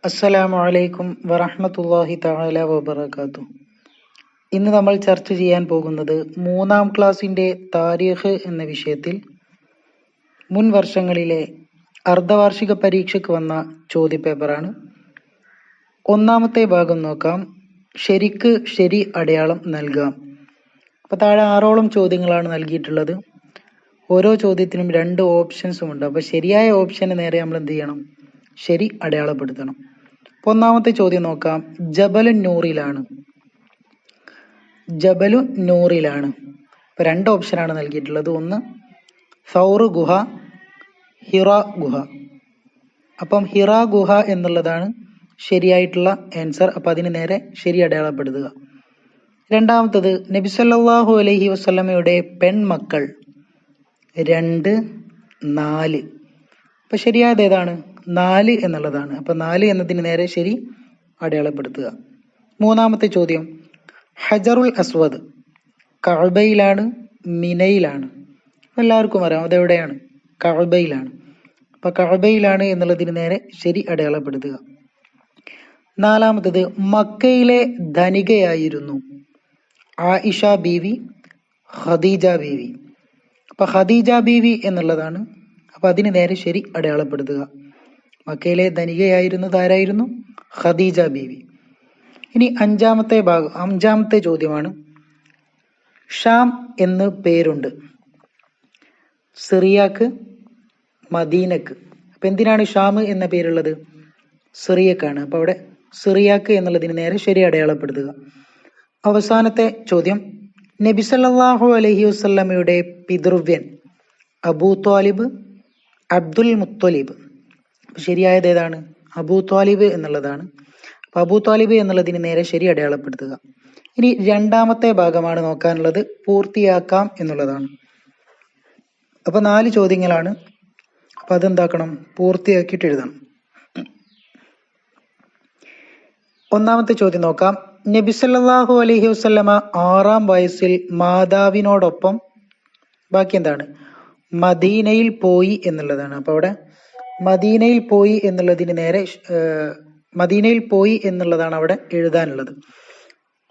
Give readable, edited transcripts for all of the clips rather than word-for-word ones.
അസ്സലാമു അലൈക്കും വറഹ്മത്തുള്ളാഹി തആല വബറകാതുഹു. ഇന്ന് നമ്മൾ ചർച്ച ചെയ്യാൻ പോകുന്നത് 3-ാം ക്ലാസ്സിൻ്റെ താരീഖ് എന്ന വിഷയത്തിൽ മുൻ വർഷങ്ങളിലെ അർദ്ധവാർഷിക പരീക്ഷയ്ക്ക് വന്ന ചോദ്യപേപ്പറാണ്. ഒന്നാമത്തെ ഭാഗം നോക്കാം. ശരിക്ക് ശരി അടയാളം നൽകാം. അപ്പോൾ താഴെ 6ഓളം ചോദ്യങ്ങളാണ് നൽകിയിട്ടുള്ളത്. ഓരോ ചോദ്യത്തിനും 2 ഓപ്ഷൻസും ഉണ്ട്. അപ്പോൾ ശരിയായ ഓപ്ഷന് നേരെ നമ്മൾ എന്ത് ചെയ്യണം? ശരി അടയാളപ്പെടുത്തണം. അപ്പോൾ ഒന്നാമത്തെ ചോദ്യം നോക്കാം. ജബലു നൂറിലാണ്. ജബലു നൂറിലാണ്. ഇപ്പോൾ 2 ഓപ്ഷനാണ് നൽകിയിട്ടുള്ളത്. ഒന്ന് സൗർ ഗുഹ, ഹിറ ഗുഹ. അപ്പം ഹിറ ഗുഹ എന്നുള്ളതാണ് ശരിയായിട്ടുള്ള ആൻസർ. അപ്പം അതിന് നേരെ ശരി അടയാളപ്പെടുത്തുക. രണ്ടാമത്തത് നബി സല്ലല്ലാഹു അലൈഹി വസല്ലമയുടെ പെൺമക്കൾ 2, 4. അപ്പം ശരിയായത് ഏതാണ്? 4 എന്നുള്ളതാണ്. അപ്പം 4 എന്നതിന് നേരെ ശരി അടയാളപ്പെടുത്തുക. മൂന്നാമത്തെ ചോദ്യം ഹജറുൽ അസ്വദ് കഅബയിലാണ്, മിനയിലാണ്? എല്ലാവർക്കും അറിയാം അതെവിടെയാണ്? കഅബയിലാണ്. അപ്പം കഅബയിലാണ് എന്നുള്ളതിന് നേരെ ശരി അടയാളപ്പെടുത്തുക. നാലാമത്തത് മക്കയിലെ ധനികയായിരുന്നു. ആയിഷ ബീവി, ഖദീജ ബീവി. അപ്പം ഖദീജ ബീവി എന്നുള്ളതാണ്. അപ്പം അതിന് നേരെ ശരി അടയാളപ്പെടുത്തുക. മക്കയിലെ ധനികയായിരുന്നത് ആരായിരുന്നു? ഖദീജ ബീവി. ഇനി അഞ്ചാമത്തെ ചോദ്യമാണ്. ഷാം എന്ന് പേരുണ്ട്. സിറിയക്ക്, മദീനക്ക്. അപ്പം എന്തിനാണ് ഷാം എന്ന പേരുള്ളത്? സിറിയക്കാണ്. അപ്പോൾ അവിടെ സിറിയക്ക് എന്നുള്ളതിന് നേരെ ശരി അടയാളപ്പെടുത്തുക. അവസാനത്തെ ചോദ്യം നബി സല്ലല്ലാഹു അലൈഹി വസല്ലമയുടെ പിതൃവ്യൻ അബൂ ത്വാലിബ്, അബ്ദുൽ മുത്തലിബ്. ശരിയായത് ഏതാണ്? അബൂ ത്വാലിബ് എന്നുള്ളതാണ്. അപ്പോൾ അബൂ ത്വാലിബ് എന്നുള്ളതിന് നേരെ ശരി അടയാളപ്പെടുത്തുക. ഇനി രണ്ടാമത്തെ ഭാഗമാണ് നോക്കാനുള്ളത്. പൂർത്തിയാക്കാം എന്നുള്ളതാണ്. അപ്പോൾ 4 ചോദ്യങ്ങളാണ്. അപ്പം അതെന്താക്കണം? പൂർത്തിയാക്കിയിട്ട് എഴുതണം. ഒന്നാമത്തെ ചോദ്യം നോക്കാം. നബി സല്ലല്ലാഹു അലൈഹി വസല്ലമ 6-ാം വയസ്സിൽ മാതാവിനോടൊപ്പം ബാക്കി എന്താണ്? മദീനയിൽ പോയി എന്നുള്ളതാണ്. അപ്പോൾ അവിടെ മദീനയിൽ പോയി എന്നുള്ളതിന് നേരെ മദീനയിൽ പോയി എന്നുള്ളതാണ് അവിടെ എഴുതാനുള്ളത്,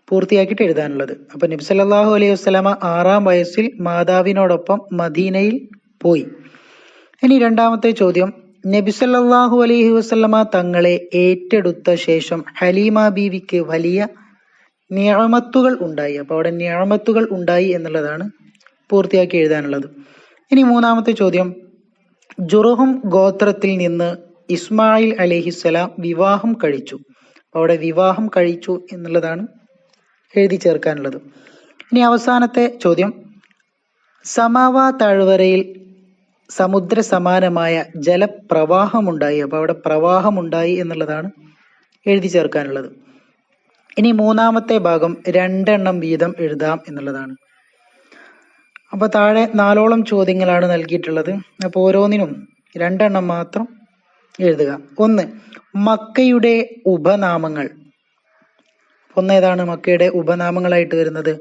പൂർത്തിയാക്കിയിട്ട് എഴുതാനുള്ളത്. അപ്പം നബി സല്ലല്ലാഹു അലൈഹി വസല്ലമ 6-ാം വയസ്സിൽ മാതാവിനോടൊപ്പം മദീനയിൽ പോയി. ഇനി രണ്ടാമത്തെ ചോദ്യം നബി സല്ലല്ലാഹു അലൈഹി വസല്ലമ തങ്ങളെ ഏറ്റെടുത്ത ശേഷം ഹലീമ ബീവിക്ക് വലിയ നിഅമത്തുകൾ ഉണ്ടായി. അപ്പോൾ അവിടെ നിഅമത്തുകൾ ഉണ്ടായി എന്നുള്ളതാണ് പൂർത്തിയാക്കി എഴുതാനുള്ളത്. ഇനി മൂന്നാമത്തെ ചോദ്യം ജുർഹും ഗോത്രത്തിൽ നിന്ന് ഇസ്മായിൽ അലൈഹിസ്സലാം വിവാഹം കഴിച്ചു. അപ്പോൾ അവിടെ വിവാഹം കഴിച്ചു എന്നുള്ളതാണ് എഴുതി ചേർക്കാനുള്ളത്. ഇനി അവസാനത്തെ ചോദ്യം സമാവാ താഴ്വരയിൽ സമുദ്ര സമാനമായ ജലപ്രവാഹമുണ്ടായി. അപ്പോൾ അവിടെ പ്രവാഹമുണ്ടായി എന്നുള്ളതാണ് എഴുതി ചേർക്കാനുള്ളത്. ഇനി മൂന്നാമത്തെ ഭാഗം 2 എണ്ണം വീതം എഴുതാം എന്നുള്ളതാണ്. അപ്പോൾ താഴെ 4ഓളം ചോദ്യങ്ങളാണ് നൽകിയിട്ടുള്ളത്. അപ്പോൾ ഓരോന്നിനും 2 എണ്ണം മാത്രം എഴുതുക. ഒന്ന് മക്കയുടെ ഉപനാമങ്ങൾ. ഒന്നേതാണ് മക്കയുടെ ഉപനാമങ്ങളായിട്ട് വരുന്നത്?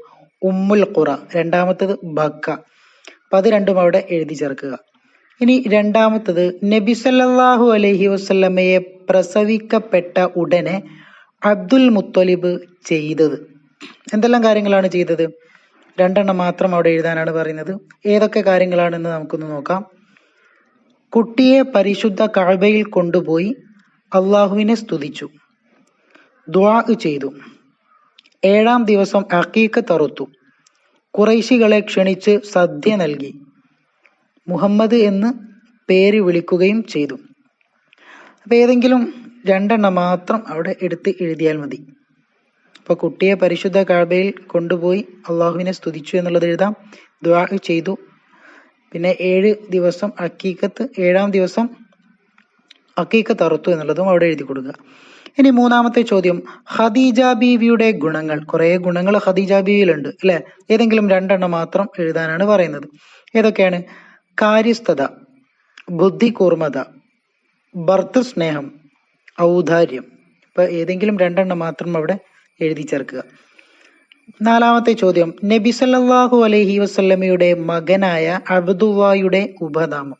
ഉമ്മുൽ ഖുറ. രണ്ടാമത്തത് ബക്ക. അപ്പം അത് രണ്ടും അവിടെ എഴുതി ചേർക്കുക. ഇനി രണ്ടാമത്തത് നബി സല്ലല്ലാഹു അലൈഹി വസല്ലമയെ പ്രസവിക്കപ്പെട്ട ഉടനെ അബ്ദുൽ മുത്തലിബ് ചെയ്തത്. എന്തെല്ലാം കാര്യങ്ങളാണ് ചെയ്തത്? 2 എണ്ണം മാത്രം അവിടെ എഴുതാനാണ് പറയുന്നത്. ഏതൊക്കെ കാര്യങ്ങളാണെന്ന് നമുക്കൊന്ന് നോക്കാം. കുട്ടിയെ പരിശുദ്ധ കഅബയിൽ കൊണ്ടുപോയി അള്ളാഹുവിനെ സ്തുതിച്ചു, ദുആ ചെയ്തു, 7-ാം ദിവസം അഖീഖത്ത് അറുത്തു, ഖുറൈശികളെ ക്ഷണിച്ച് സദ്യ നൽകി, മുഹമ്മദ് എന്ന് പേര് വിളിക്കുകയും ചെയ്തു. അപ്പം ഏതെങ്കിലും 2 എണ്ണം മാത്രം അവിടെ എടുത്ത് എഴുതിയാൽ മതി. അപ്പോൾ കുട്ടിയെ പരിശുദ്ധ കഅബയിൽ കൊണ്ടുപോയി അള്ളാഹുവിനെ സ്തുതിച്ചു എന്നുള്ളത് എഴുതാം, ദുആ ചെയ്തു, പിന്നെ 7 ദിവസം അഖീഖത്ത്, 7-ാം ദിവസം അഖീഖത്ത് അറുത്തു എന്നുള്ളതും അവിടെ എഴുതി കൊടുക്കുക. ഇനി മൂന്നാമത്തെ ചോദ്യം ഖദീജ ബീവിയുടെ ഗുണങ്ങൾ. കുറേ ഗുണങ്ങൾ ഖദീജ ബീവിയിലുണ്ട് അല്ലെ? ഏതെങ്കിലും 2 എണ്ണം മാത്രം എഴുതാനാണ് പറയുന്നത്. ഏതൊക്കെയാണ്? കാര്യസ്ഥത, ബുദ്ധി കൂർമ്മത, ഭർതൃസ്നേഹം, ഔദാര്യം. ഇപ്പൊ ഏതെങ്കിലും 2 എണ്ണം മാത്രം അവിടെ എഴുതി ചേർക്കുക. നാലാമത്തെ ചോദ്യം നബി സല്ലല്ലാഹു അലൈഹി വസല്ലമയുടെ മകനായ അബ്ദുല്ലായുടെ ഉപനാമം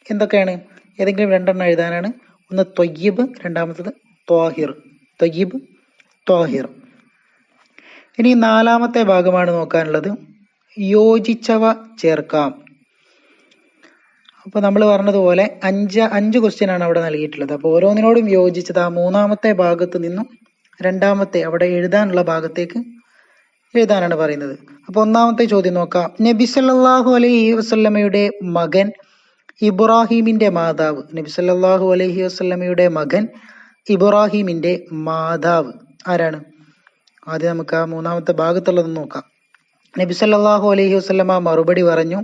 എന്തൊക്കെയാണ്? ഏതെങ്കിലും 2 എണ്ണം എഴുതാനാണ്. ഒന്ന് ത്വയ്യിബ്, രണ്ടാമത്തത് ത്വാഹിർ. തയ്യിബ്, ത്വാഹിർ. ഇനി നാലാമത്തെ ഭാഗമാണ് നോക്കാനുള്ളത്. യോജിച്ചവ ചേർക്കാം. അപ്പോൾ നമ്മൾ പറഞ്ഞതുപോലെ അഞ്ച് ക്വസ്റ്റ്യൻ ആണ് അവിടെ നൽകിയിട്ടുള്ളത്. അപ്പോൾ ഓരോന്നിനോടും യോജിച്ചത് ആ മൂന്നാമത്തെ ഭാഗത്ത് നിന്നും രണ്ടാമത്തെ അവിടെ എഴുതാനുള്ള ഭാഗത്തേക്ക് എഴുതാനാണ് പറയുന്നത്. അപ്പോൾ ഒന്നാമത്തെ ചോദ്യം നോക്കാം. നബി സല്ലല്ലാഹു അലൈഹി വസല്ലമയുടെ മകൻ ഇബ്രാഹിമിന്റെ മാതാവ്. നബി സല്ലല്ലാഹു അലൈഹി വസല്ലമയുടെ മകൻ ഇബ്രാഹിമിന്റെ മാതാവ് ആരാണ്? ആദ്യം നമുക്ക് ആ മൂന്നാമത്തെ ഭാഗത്തുള്ളത് നോക്കാം. നബി സല്ലല്ലാഹു അലൈഹി വസല്ലമ മറുപടി പറഞ്ഞു,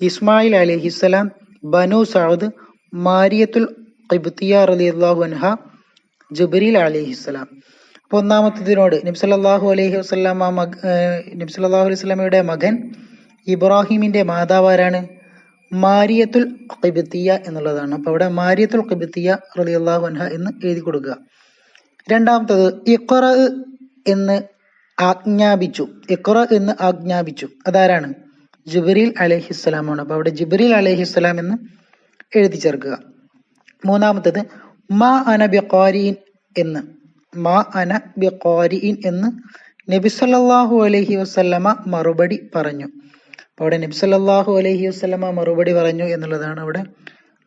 ഇസ്മായിൽ അലൈഹിസ്സലാം, ബനു സഅദ്, മാരിയത്തുൽ ഖിബ്തിയ റളിയല്ലാഹു അൻഹ, ജിബ്രീൽ അലൈഹിസ്സലാം. അപ്പോൾ ഒന്നാമത്തതിനോട് നബി സല്ലല്ലാഹു അലൈഹി വസല്ലമയുടെ മകൻ ഇബ്രാഹിമിന്റെ മാതാവ് ആരാണ്? മാരിയത്തുൽ ഖിബ്തിയ എന്നുള്ളതാണ്. അപ്പോൾ അവിടെ മാരിയത്തുൽ ഖിബ്തിയ റളിയല്ലാഹു അൻഹ എന്ന് എഴുതി കൊടുക്കുക. രണ്ടാമത്തത് ഇഖ്റ എന്ന് ആജ്ഞാപിച്ചു. ഇഖ്റ എന്ന് ആജ്ഞാപിച്ചു, അതാരാണ്? ജിബ്രീൽ അലൈഹിസ്സലാമാണ്. അപ്പോൾ അവിടെ ജിബ്രീൽ അലൈഹിസ്സലാം എന്ന് എഴുതി ചേർക്കുക. മൂന്നാമത്തത് മാ അന ബിഖാരിഇൻ എന്ന്, മാ അന ബിഖാരിഇൻ എന്ന് നബി സല്ലല്ലാഹു അലൈഹി വസല്ലമ മറുപടി പറഞ്ഞു. അപ്പോൾ അവിടെ നബി സല്ലല്ലാഹു അലൈഹി വസല്ലമ മറുപടി പറഞ്ഞു എന്നുള്ളതാണ് അവിടെ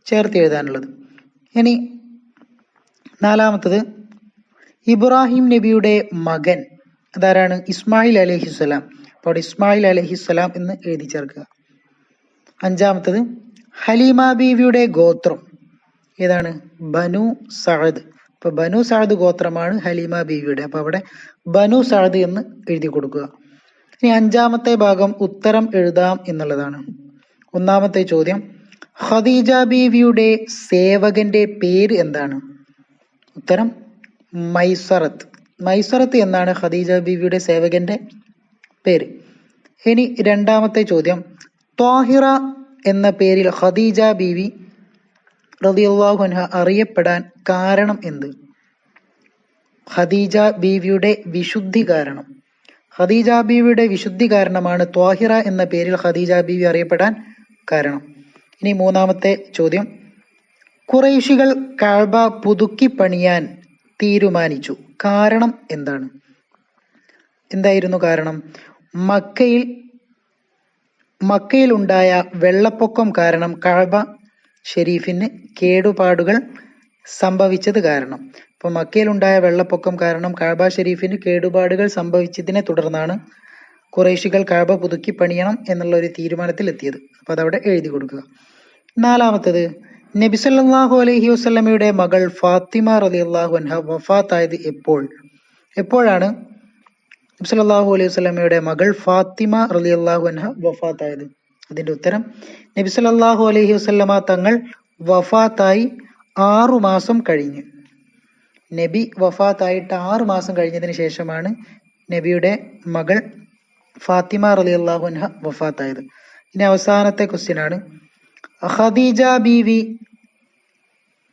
ചേർത്ത് എഴുതാനുള്ളത്. ഇനി നാലാമത്തത് ഇബ്രാഹിം നബിയുടെ മകൻ അതാരാണ്? ഇസ്മായിൽ അലൈഹിസ്സലാം. അപ്പോൾ അവിടെ ഇസ്മായിൽ അലൈഹിസ്സലാം എന്ന് എഴുതി ചേർക്കുക. അഞ്ചാമത്തത് ഹലീമ ബീവിയുടെ ഗോത്രം ഏതാണ്? ബനു സഅദ്. അപ്പോൾ ബനു സഅദ് ഗോത്രമാണ് ഹലീമ ബീവിയുടെ. അപ്പോൾ അവിടെ ബനു സഅദ് എന്ന് എഴുതി കൊടുക്കുക. ഇനി അഞ്ചാമത്തെ ഭാഗം ഉത്തരം എഴുതാം എന്നുള്ളതാണ്. ഒന്നാമത്തെ ചോദ്യം, ഖദീജ ബീവിയുടെ സേവകന്റെ പേര് എന്താണ്? ഉത്തരം മൈസറത്ത്. മൈസറത്ത് എന്നാണ് ഖദീജ ബീവിയുടെ സേവകന്റെ പേര്. ഇനി രണ്ടാമത്തെ ചോദ്യം, ത്വാഹിറ എന്ന പേരിൽ ഖദീജ ബീവി റളിയല്ലാഹു അൻഹ അറിയപ്പെടാൻ കാരണം എന്ത്? ഖദീജ ബീവിയുടെ വിശുദ്ധി കാരണം. ഖദീജ ബീവിയുടെ വിശുദ്ധി കാരണമാണ് ത്വാഹിറ എന്ന പേരിൽ ഖദീജ ബീവി അറിയപ്പെടാൻ കാരണം. ഇനി മൂന്നാമത്തെ ചോദ്യം, ഖുറൈശികൾ കഅബ പുതുക്കി പണിയാൻ തീരുമാനിച്ചു, കാരണം എന്താണ്? എന്തായിരുന്നു കാരണം? മക്കയിൽ ഉണ്ടായ വെള്ളപ്പൊക്കം കാരണം കഅബ ഷെരീഫിന് കേടുപാടുകൾ സംഭവിച്ചത് കാരണം. അപ്പോൾ മക്കയിലുണ്ടായ വെള്ളപ്പൊക്കം കാരണം കഅബ ഷെരീഫിന് കേടുപാടുകൾ സംഭവിച്ചതിനെ തുടർന്നാണ് ഖുറൈശികൾ കഅബ പുതുക്കി പണിയണം എന്നുള്ള ഒരു തീരുമാനത്തിൽ എത്തിയത്. അപ്പോൾ അതവിടെ എഴുതി കൊടുക്കുക. നാലാമത്തത്, നബി സല്ലല്ലാഹു അലൈഹി വസല്ലമയുടെ മകൾ ഫാത്തിമ റളിയല്ലാഹു അൻഹ വഫാത്തായത് എപ്പോഴാണ് നബി സല്ലല്ലാഹു അലൈഹി വസല്ലമയുടെ മകൾ ഫാത്തിമ റളിയല്ലാഹു അൻഹ വഫാത്തായത്? അതിന്റെ ഉത്തരം, നബി സല്ലല്ലാഹു അലൈഹി വസല്ലമ തങ്ങൾ വഫാത്തായി 6 മാസം കഴിഞ്ഞ്. നബി വഫാത്തായിട്ട് 6 മാസം കഴിഞ്ഞതിന് ശേഷമാണ് നബിയുടെ മകൾ ഫാത്തിമ റളിയല്ലാഹു അൻഹ വഫാത്തായത്. ഇനി അവസാനത്തെ ക്വസ്റ്റ്യൻ ആണ്, ഖദീജ ബീവി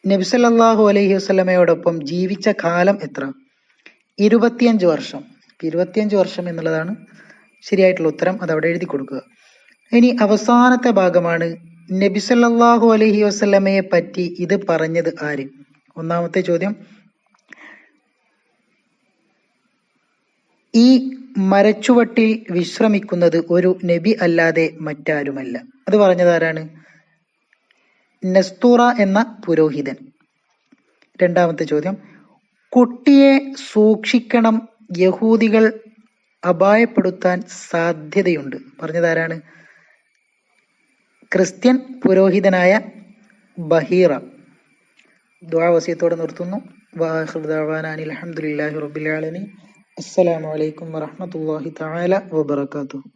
നബി സല്ലല്ലാഹു അലൈഹി വസല്ലമയോടൊപ്പം ജീവിച്ച കാലം എത്ര? 25 വർഷം. 25 വർഷം എന്നുള്ളതാണ് ശരിയായിട്ടുള്ള ഉത്തരം. അതവിടെ എഴുതി കൊടുക്കുക. ഇനി അവസാനത്തെ ഭാഗമാണ്, നബി സല്ലല്ലാഹു അലൈഹി വസല്ലമയെ പറ്റി ഇത് പറഞ്ഞത് ആര്? ഒന്നാമത്തെ ചോദ്യം, ഈ മരച്ചുവട്ടിൽ വിശ്രമിക്കുന്നത് ഒരു നബി അല്ലാതെ മറ്റാരുമല്ല. അത് പറഞ്ഞത് ആരാണ്? നസ്തൂറ എന്ന പുരോഹിതൻ. രണ്ടാമത്തെ ചോദ്യം, കുട്ടിയെ സൂക്ഷിക്കണം, യഹൂദികൾ അപായപ്പെടുത്താൻ സാധ്യതയുണ്ട്. പറഞ്ഞതാരാണ്? ക്രിസ്ത്യൻ പുരോഹിതനായ ബഹീറ. ദുആ വസിയത്തോടെ നിർത്തുന്നു. വആഖിറു ദഅവാനാ അൽഹംദുലില്ലാഹി റബ്ബിൽ ആലമീൻ. അസ്സലാമു അലൈക്കും വറഹ്മത്തുള്ളാഹി തആല വബറകാതുഹു.